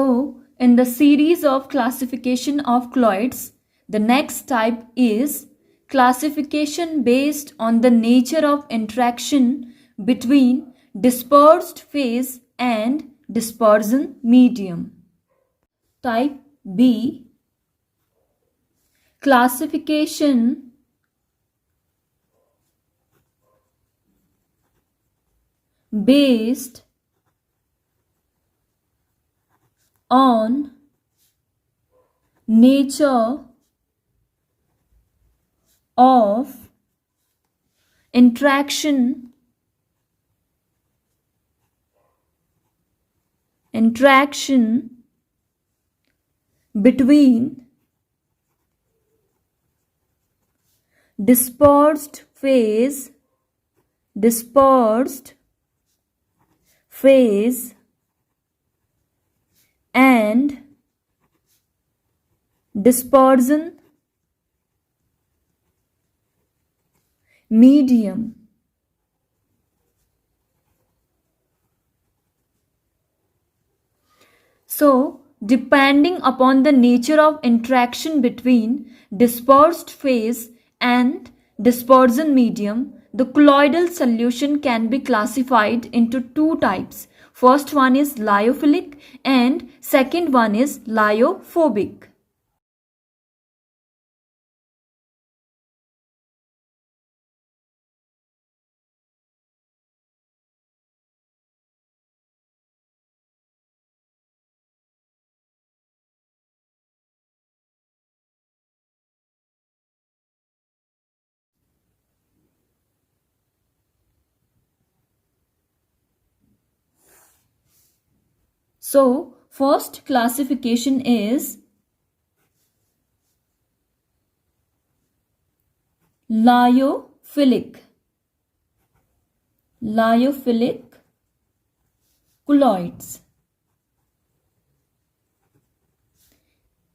So, in the series of classification of colloids, the next type is classification based on the nature of interaction between dispersed phase and dispersion medium. Type B, classification based on nature of interaction between dispersed phase and dispersion medium. So, depending upon the nature of interaction between dispersed phase and dispersion medium, the colloidal solution can be classified into two types. First one is lyophilic and second one is lyophobic. So, first classification is lyophilic colloids,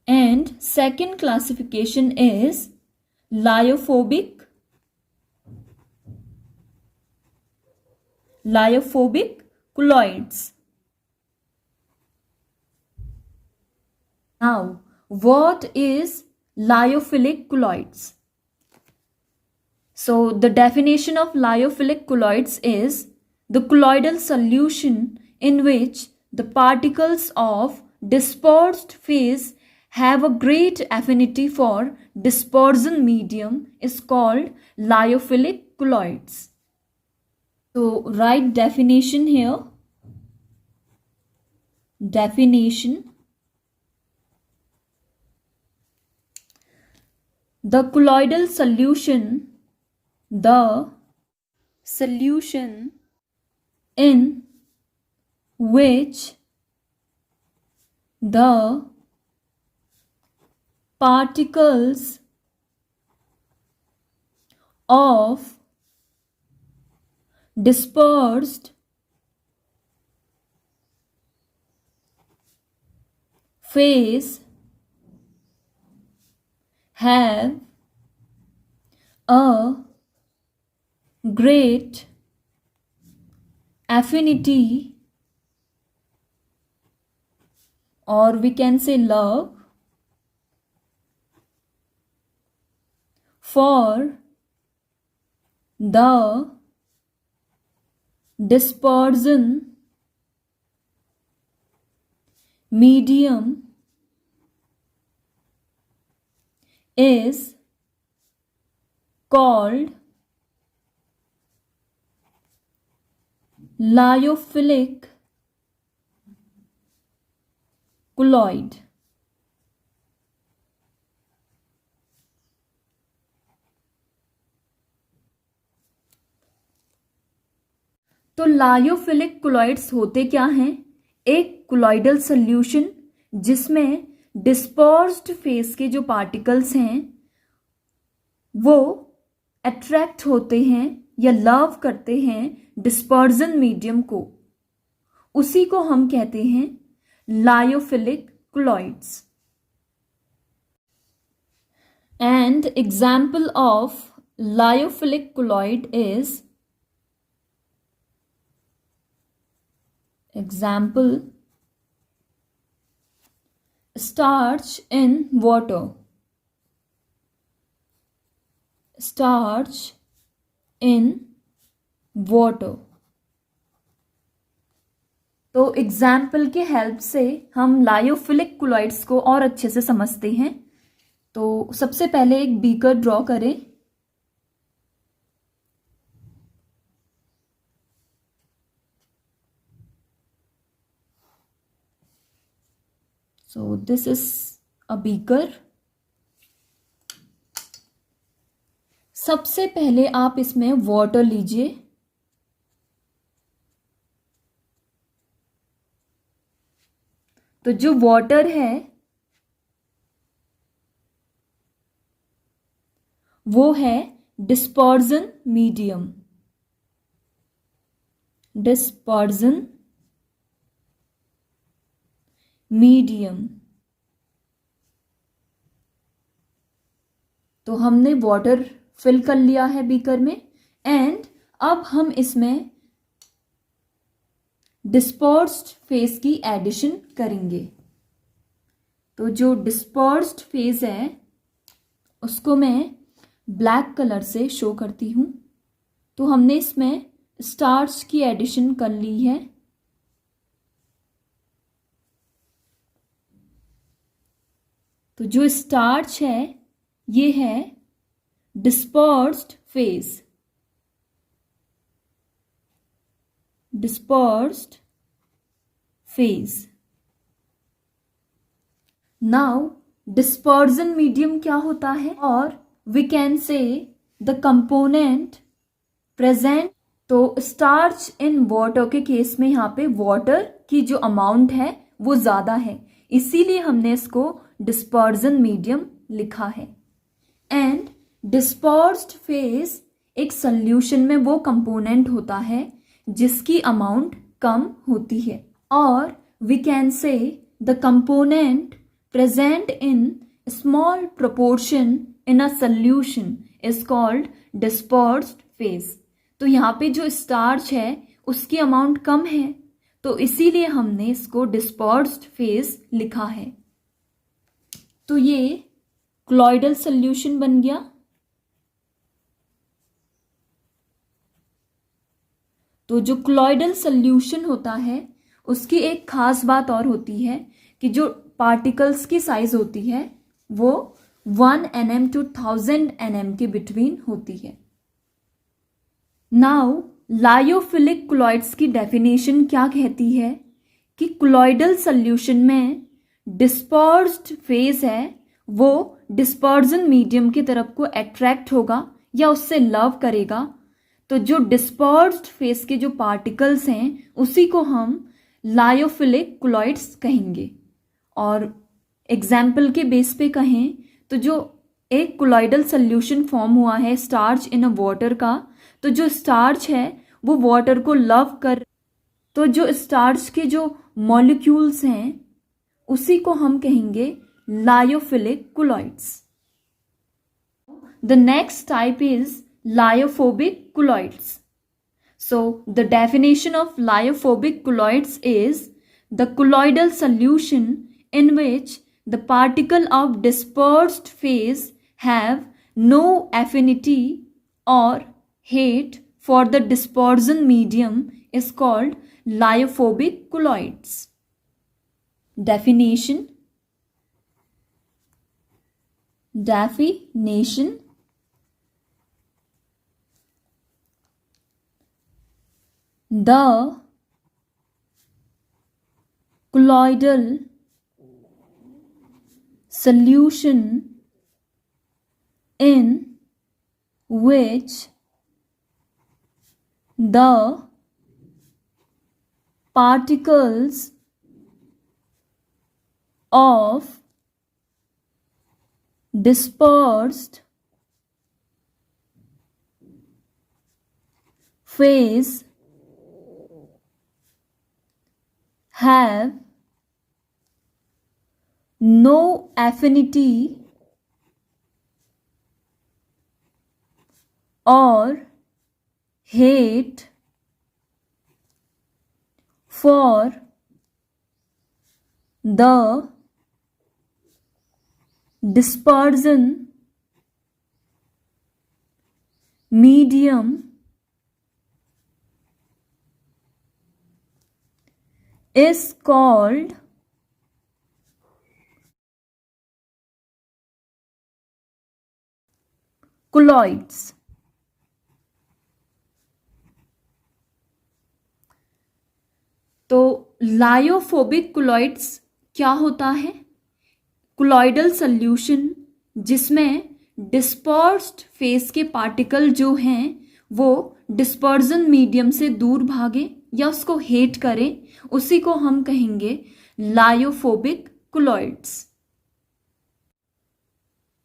and second classification is lyophobic colloids. Now, what is lyophilic colloids? So, the definition of lyophilic colloids is the colloidal solution in which the particles of dispersed phase have a great affinity for dispersion medium is called lyophilic colloids. So, write definition here. Definition: the colloidal solution in which the particles of dispersed phase have a great affinity, or we can say love, for the dispersion medium is called lyophilic colloid. तो lyophilic colloids होते क्या हैं? एक colloidal solution जिसमें dispersed phase के जो particles हैं वो अट्रैक्ट होते हैं या लव करते हैं डिस्पर्जन मीडियम को, उसी को हम कहते हैं lyophilic colloids. And example of lyophilic colloid is example starch in water. Starch in water. तो एग्जाम्पल के हेल्प से हम लायोफिलिक कोलॉइड्स को और अच्छे से समझते हैं। तो सबसे पहले एक बीकर ड्रॉ करें। So this is a beaker. सबसे पहले आप इसमें वाटर लीजिए। तो जो वाटर है वो है डिस्पर्जन मीडियम। Dispersion medium. तो हमने वाटर फिल कर लिया है बीकर में एंड अब हम इसमें डिस्पर्स्ड फेज की एडिशन करेंगे। तो जो डिस्पर्स्ड फेज है उसको मैं ब्लैक कलर से शो करती हूँ। तो हमने इसमें स्टार्च की एडिशन कर ली है। तो जो स्टार्च है ये है dispersed phase. Dispersed phase. Now dispersion medium क्या होता है और we can say the component present. तो स्टार्च इन वाटर के केस में यहाँ पे वाटर की जो अमाउंट है वो ज़्यादा है, इसीलिए हमने इसको डिस्पर्जन मीडियम लिखा है। एंड डिस्पर्स्ड फेज एक सॉल्यूशन में वो कंपोनेंट होता है जिसकी अमाउंट कम होती है और we can say the component present in small proportion in a solution is called dispersed phase. तो यहाँ पे जो स्टार्च है उसकी अमाउंट कम है तो इसीलिए हमने इसको डिस्पर्स्ड फेज लिखा है। तो ये क्लॉइडल सॉल्यूशन बन गया। तो जो क्लॉइडल सॉल्यूशन होता है उसकी एक खास बात और होती है कि जो पार्टिकल्स की साइज होती है वो 1 nm to 1000 nm के बिटवीन होती है। नाउ लायोफिलिक क्लॉइड्स की डेफिनेशन क्या कहती है कि क्लॉइडल सॉल्यूशन में डिस्पर्स्ड फेज है वो डिस्पर्जन मीडियम की तरफ को अट्रैक्ट होगा या उससे लव करेगा। तो जो डिस्पर्स्ड फेज के जो पार्टिकल्स हैं उसी को हम लायोफिलिक क्लॉइड्स कहेंगे। और एग्जाम्पल के बेस पे कहें तो जो एक क्लॉइडल सॉल्यूशन फॉर्म हुआ है स्टार्च इन अ वाटर का, तो जो स्टार्च है वो वाटर को लव कर, तो जो स्टार्च के जो मॉलिक्यूल्स हैं उसी को हम कहेंगे lyophilic colloids. The next type is lyophobic colloids. So the definition of lyophobic colloids is the colloidal solution in which the particle of dispersed phase have no affinity or hate for the dispersion medium is called lyophobic colloids. Definition. The colloidal solution in which the particles of dispersed phase have no affinity or hate for the dispersion medium is called colloids. तो lyophobic colloids क्या होता है? Colloidal solution जिसमें dispersed phase के particle जो हैं वो dispersion medium से दूर भागे या उसको हेट करें, उसी को हम कहेंगे lyophobic colloids.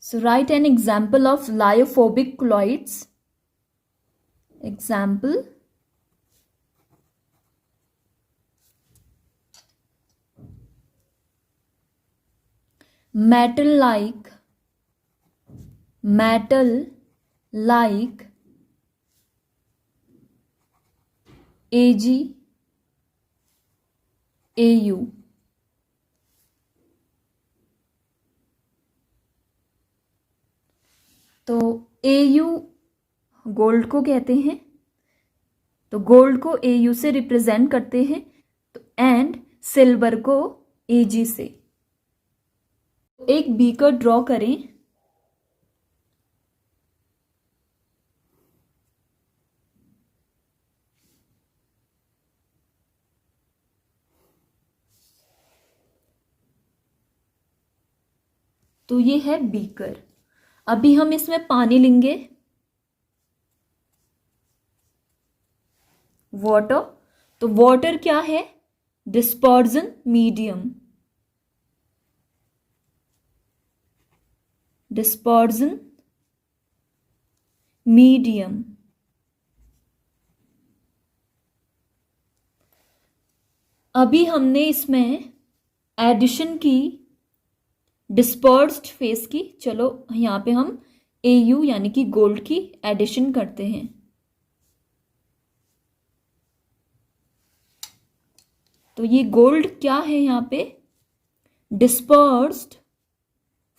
So write an example of lyophobic colloids. Example: metal like Ag, Au. तो Au गोल्ड को कहते हैं, तो गोल्ड को Au से रिप्रेजेंट करते हैं, तो एंड सिल्वर को Ag से. एक बीकर ड्रॉ करें. तो ये है बीकर. अभी हम इसमें पानी लेंगे, वाटर. तो वाटर क्या है? Dispersion medium. Dispersion medium. अभी हमने इसमें एडिशन की डिस्पर्स्ड फेस की. चलो यहाँ पे हम Au यानी कि गोल्ड की एडिशन करते हैं. तो ये गोल्ड क्या है यहाँ पे? Dispersed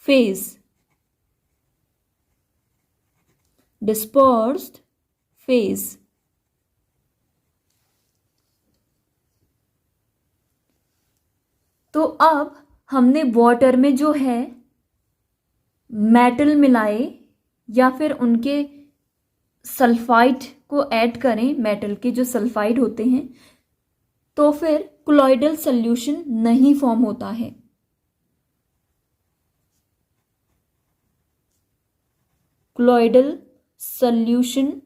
phase. Dispersed phase. तो अब हमने वाटर में जो है मेटल मिलाए या फिर उनके सल्फाइड को ऐड करें, मेटल के जो सल्फाइड होते हैं, तो फिर कोलॉइडल सॉल्यूशन नहीं फॉर्म होता है. Colloidal solution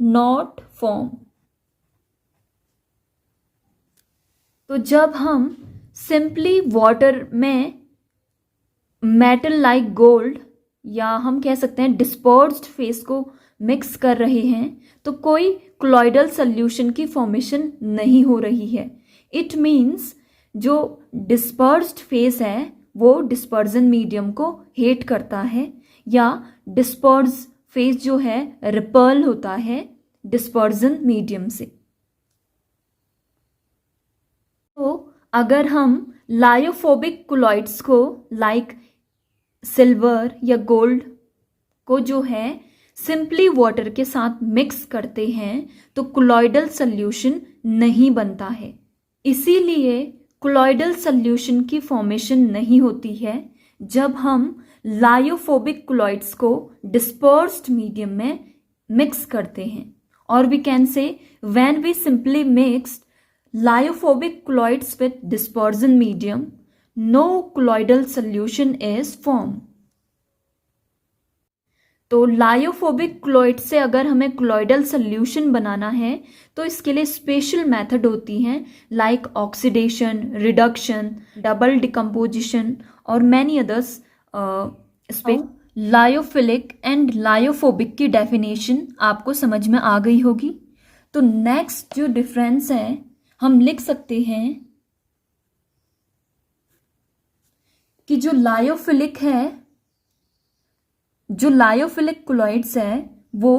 not form. तो जब हम सिंपली वाटर में मेटल लाइक गोल्ड या हम कह सकते हैं डिस्पर्स्ड फेस को मिक्स कर रहे हैं, तो कोई कोलॉइडल सॉल्यूशन की फॉर्मेशन नहीं हो रही है. इट मीन्स जो डिस्पर्स्ड फेस है वो डिस्पर्जन मीडियम को हेट करता है, या डिस्पर्स फेस जो है रिपल होता है डिस्पर्जन मीडियम से. तो अगर हम लायोफोबिक कोलॉइड्स को लाइक सिल्वर या गोल्ड को जो है सिंपली वाटर के साथ मिक्स करते हैं तो कोलॉइडल सॉल्यूशन नहीं बनता है. इसीलिए कोलॉइडल सॉल्यूशन की फॉर्मेशन नहीं होती है जब हम लायोफोबिक कोलॉइड्स को डिस्पर्स्ड मीडियम में मिक्स करते हैं. और we can say when we simply mixed lyophobic colloids with dispersion medium, no colloidal solution is formed. तो लायोफोबिक कोलॉइड से अगर हमें कोलॉइडल सॉल्यूशन बनाना है तो इसके लिए स्पेशल मेथड होती हैं like oxidation, reduction, double decomposition और many others. Lyophilic and lyophobic की डेफिनेशन आपको समझ में आ गई होगी. तो नेक्स्ट जो डिफरेंस है हम लिख सकते हैं कि जो लायोफिलिक कोलॉइड्स है वो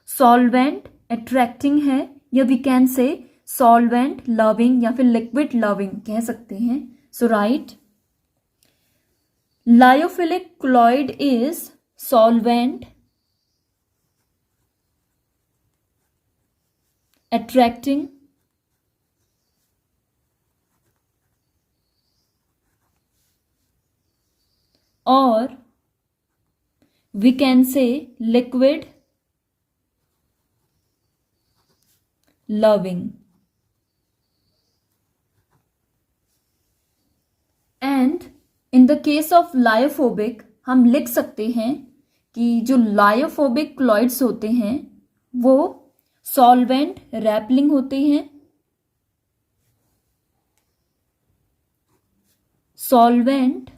सॉल्वेंट अट्रैक्टिंग है, या we can say solvent loving या फिर लिक्विड लविंग कह सकते हैं. So right, Lyophilic colloid is solvent, attracting, or we can say liquid loving. And in the case of lyophobic हम लिख सकते हैं कि जो लायोफोबिक क्लॉइड्स होते हैं वो सॉल्वेंट रैपलिंग होते हैं, सॉल्वेंट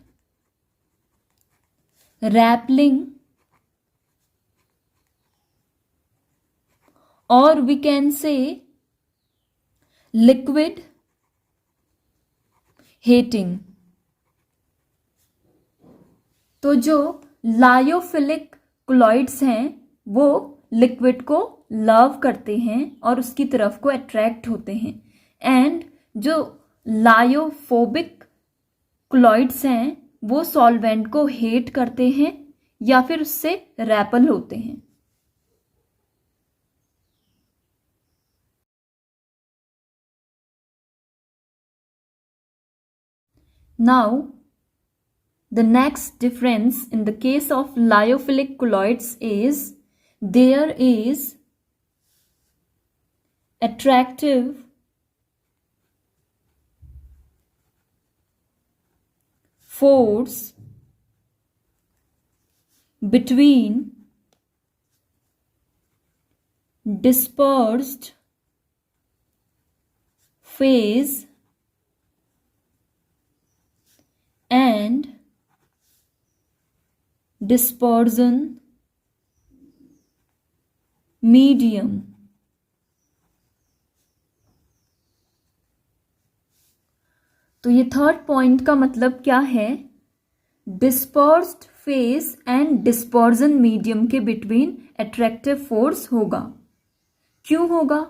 रैपलिंग, और we can say liquid hating. तो जो लायोफिलिक क्लॉइड्स हैं वो लिक्विड को लव करते हैं और उसकी तरफ को अट्रैक्ट होते हैं, एंड जो लायोफोबिक क्लॉइड्स हैं वो सॉल्वेंट को हेट करते हैं या फिर उससे रैपल होते हैं. Now, the next difference in the case of lyophilic colloids is there is attractive force between dispersed phase and dispersion medium. तो ये थर्ड पॉइंट का मतलब क्या है? Dispersed phase and dispersion medium के बिटवीन अट्रैक्टिव फोर्स होगा. क्यों होगा?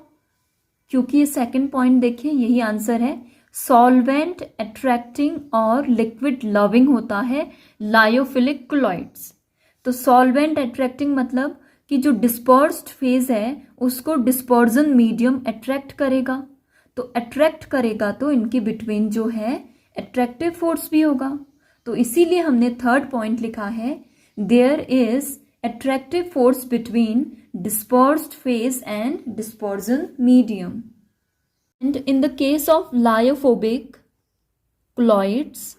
क्योंकि ये सेकंड पॉइंट देखिए, यही आंसर है. सॉल्वेंट अट्रैक्टिंग और लिक्विड लविंग होता है लायोफिलिक क्लॉइड्स. तो सॉल्वेंट अट्रैक्टिंग मतलब कि जो डिस्पर्स्ड फेज है उसको डिस्पर्जन मीडियम अट्रैक्ट करेगा. तो अट्रैक्ट करेगा तो इनके बिटवीन जो है अट्रैक्टिव फोर्स भी होगा. तो इसीलिए हमने थर्ड पॉइंट लिखा है there is attractive force between dispersed phase and dispersion medium. And in the case of lyophobic colloids,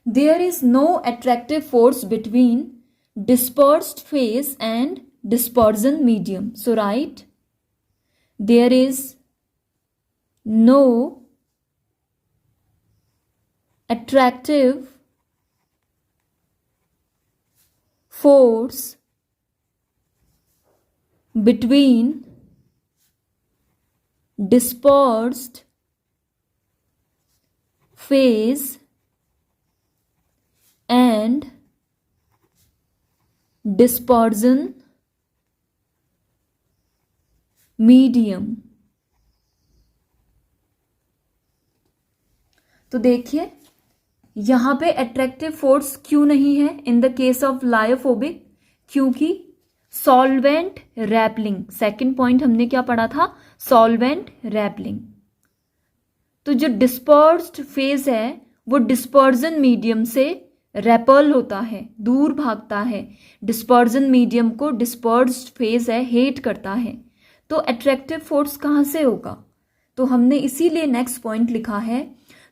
there is no attractive force between dispersed phase and dispersion medium. So write, there is no attractive force between dispersed phase and dispersion medium. तो देखिए यहाँ पे attractive force क्यों नहीं है इन the case of lyophobic? क्योंकि solvent rappelling, second point हमने क्या पढ़ा था? Solvent rappelling. तो जो डिस्पर्स्ड फेज है वो डिस्पर्जन मीडियम से रेपल होता है, दूर भागता है. डिस्पर्जन मीडियम को डिस्पर्स्ड फेज है हेट करता है. तो अट्रैक्टिव फोर्स कहाँ से होगा? तो हमने इसीलिए नेक्स्ट पॉइंट लिखा है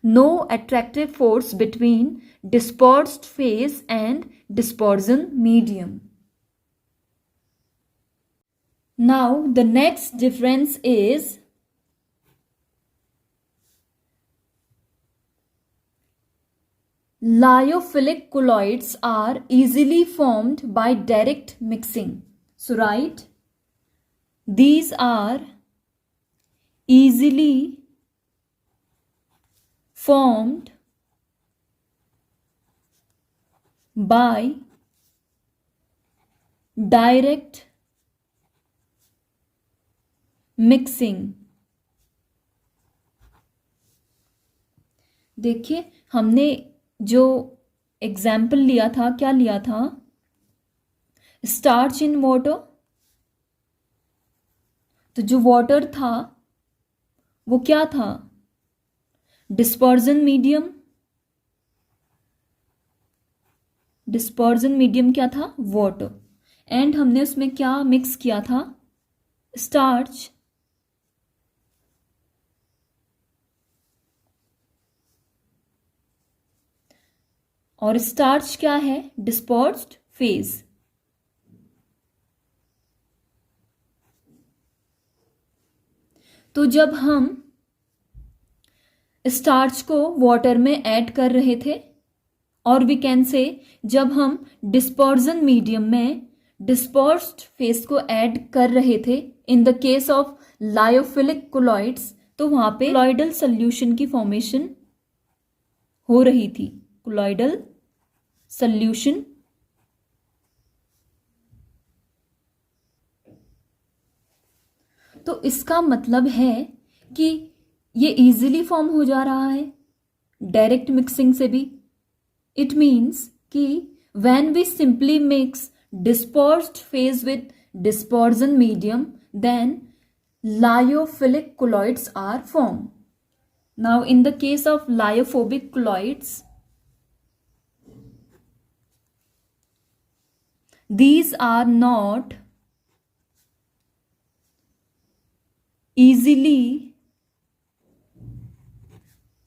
no attractive force between dispersed phase and dispersion medium. Now the next difference is lyophilic colloids are easily formed by direct mixing. So write, these are easily formed by direct mixing. देखिए हमने जो example लिया था, क्या लिया था? Starch in water. तो जो वाटर था वो क्या था? Dispersion medium. डिस्पर्जन मीडियम क्या था? वाटर। एंड हमने उसमें क्या मिक्स किया था? स्टार्च। और स्टार्च क्या है? Dispersed phase. तो जब हम स्टार्च को वाटर में ऐड कर रहे थे, और वी कैन से जब हम डिस्पर्जन मीडियम में डिस्पर्स्ड फेस को ऐड कर रहे थे इन the case of lyophilic colloids, तो वहां पे कोलॉइडल सोल्यूशन की फॉर्मेशन हो रही थी। Colloidal solution. तो इसका मतलब है कि ये इजीली फॉर्म हो जा रहा है डायरेक्ट मिक्सिंग से भी। इट मीन्स कि when we simply mix dispersed phase with dispersion medium, then lyophilic colloids are formed. Now in the case of lyophobic colloids, these are not easily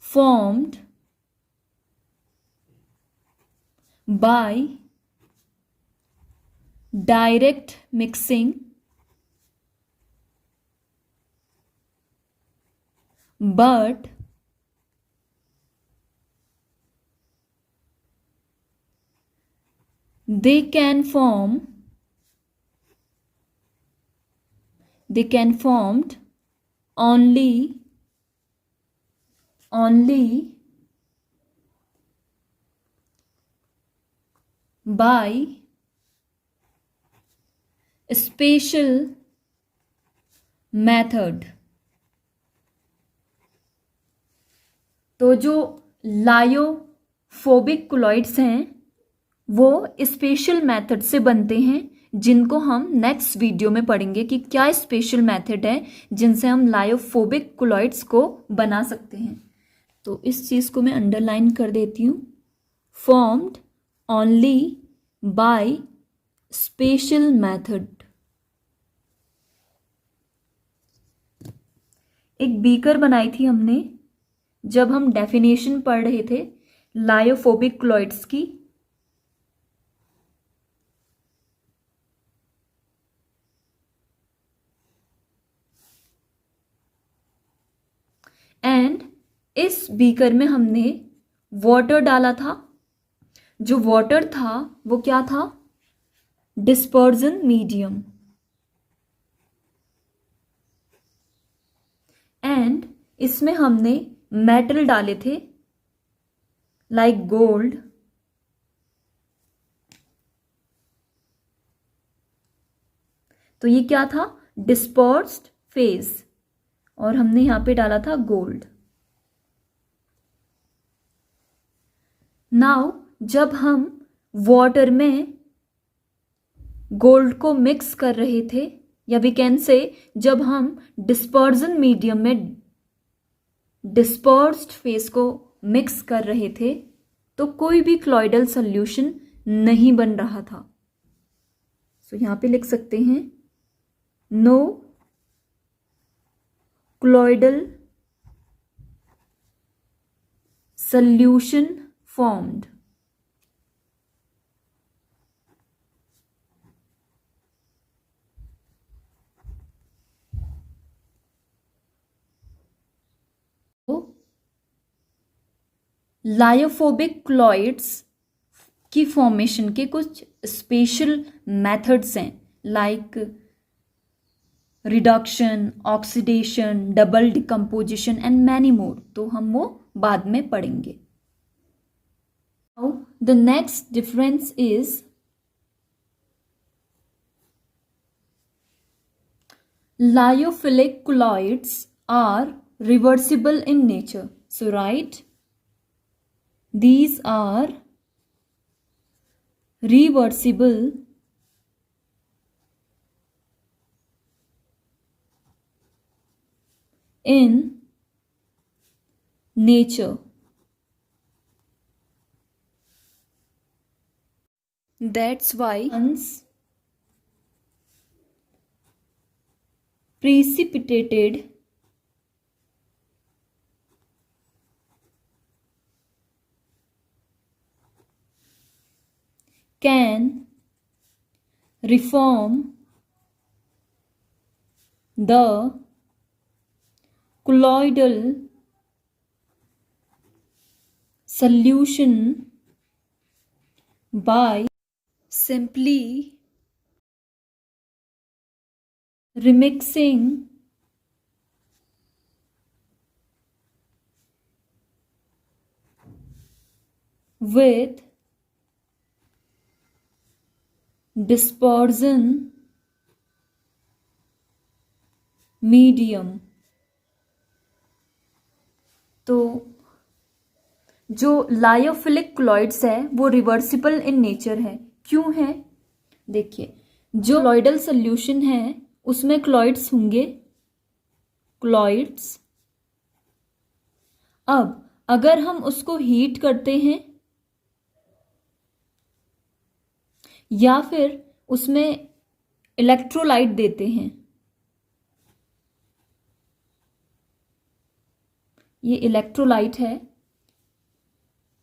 formed by direct mixing, but they can formed only by special method. तो जो lyophobic colloids हैं वो special method से बनते हैं, जिनको हम next video में पढ़ेंगे कि क्या स्पेशल मेथड है जिनसे हम लायोफोबिक कोलॉइड्स को बना सकते हैं। तो इस चीज़ को मैं अंडरलाइन कर देती हूँ। Formed only by special method. एक बीकर बनाई थी हमने जब हम डेफिनेशन पढ़ रहे थे लायोफोबिक कोलॉइड्स की। एंड इस बीकर में हमने वाटर डाला था। जो वाटर था वो क्या था? Dispersion medium. एंड इसमें हमने मेटल डाले थे लाइक गोल्ड। तो ये क्या था? Dispersed phase. और हमने यहां पे डाला था गोल्ड। नाउ जब हम वाटर में गोल्ड को मिक्स कर रहे थे, या वी कैन से जब हम डिस्पर्जन मीडियम में डिस्पर्स्ड फेस को मिक्स कर रहे थे, तो कोई भी क्लॉइडल सॉल्यूशन नहीं बन रहा था। सो यहां पे लिख सकते हैं नो क्लॉइडल सॉल्यूशन फॉर्म्ड। लायोफोबिक क्लॉइड्स की फॉर्मेशन के कुछ स्पेशल मेथड्स हैं like reduction, oxidation, double decomposition and many more. तो हम वो बाद में पढ़ेंगे। Now the next difference is lyophilic colloids are reversible in nature. So write these are reversible in nature. That's why once precipitated can reform the colloidal solution by simply remixing with dispersion medium. तो जो lyophilic क्लॉइड्स है वो reversible in nature है। क्यों है? देखिए, जो क्लॉइडल solution है उसमें क्लॉइड्स होंगे, क्लॉइड्स। अब अगर हम उसको हीट करते हैं या फिर उसमें इलेक्ट्रोलाइट देते हैं, ये इलेक्ट्रोलाइट है,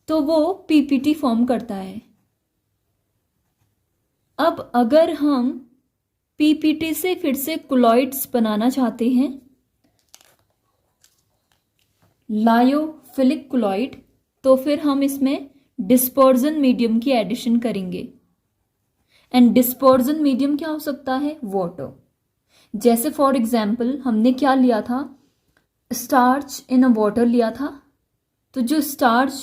तो वो पीपीटी फॉर्म करता है। अब अगर हम पीपीटी से फिर से क्लॉइड्स बनाना चाहते हैं, लायोफिलिक क्लॉइड, तो फिर हम इसमें डिस्पर्जन मीडियम की एडिशन करेंगे। एंड डिस्पर्जन मीडियम क्या हो सकता है? वाटर। जैसे फॉर एग्जाम्पल हमने क्या लिया था? स्टार्च इन अ वाटर लिया था। तो जो स्टार्च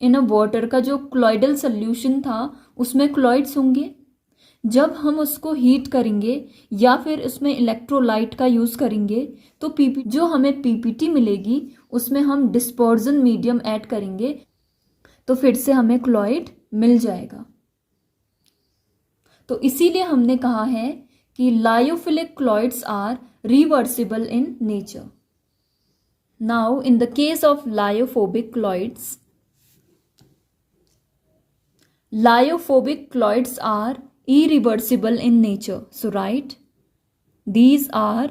इन अ वाटर का जो क्लॉइडल सोल्यूशन था उसमें क्लॉइड्स होंगे। जब हम उसको हीट करेंगे या फिर उसमें इलेक्ट्रोलाइट का यूज़ करेंगे तो जो हमें पीपीटी मिलेगी उसमें हम डिस्पर्जन मीडियम ऐड करेंगे, तो फिर से हमें क्लॉइड मिल जाएगा। तो इसीलिए हमने कहा है कि lyophilic colloids are reversible in nature. Now in the case of lyophobic colloids, lyophobic cloids are irreversible in nature. So write, these are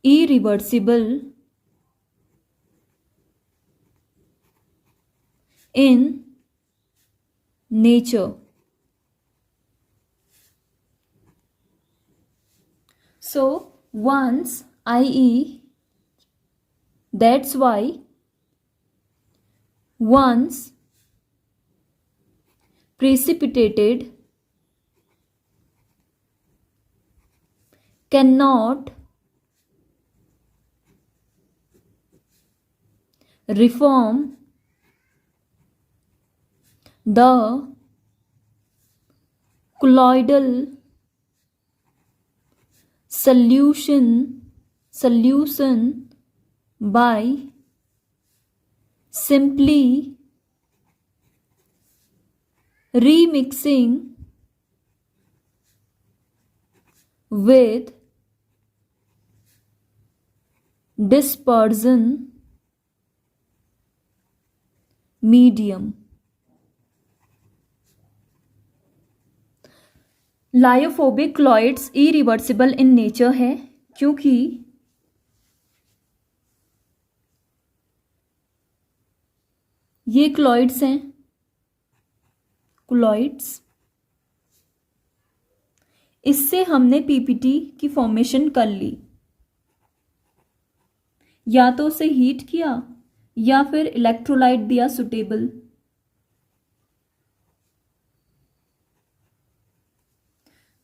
irreversible in nature. So once, i.e., that's why once precipitated cannot reform the colloidal solution by simply remixing with dispersion medium. Lyophobic colloids irreversible in nature है क्योंकि ये क्लॉइड्स हैं, क्लॉइड्स, इससे हमने PPT की formation कर ली। या तो उसे हीट किया या फिर इलेक्ट्रोलाइट दिया सुटेबल।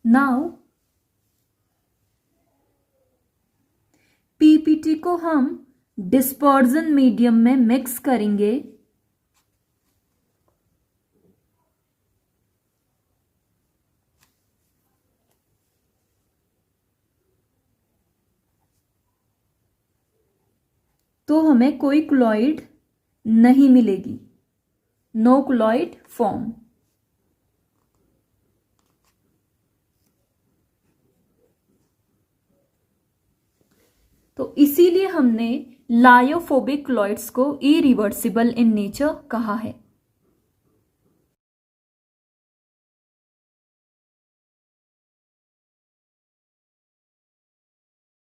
नाउ पीपीटी को हम डिस्पर्जन मीडियम में मिक्स करेंगे तो हमें कोई क्लॉइड नहीं मिलेगी, नो क्लॉइड फॉर्म। तो इसीलिए हमने लायोफोबिक क्लॉइड्स को इरिवर्सिबल इन नेचर कहा है।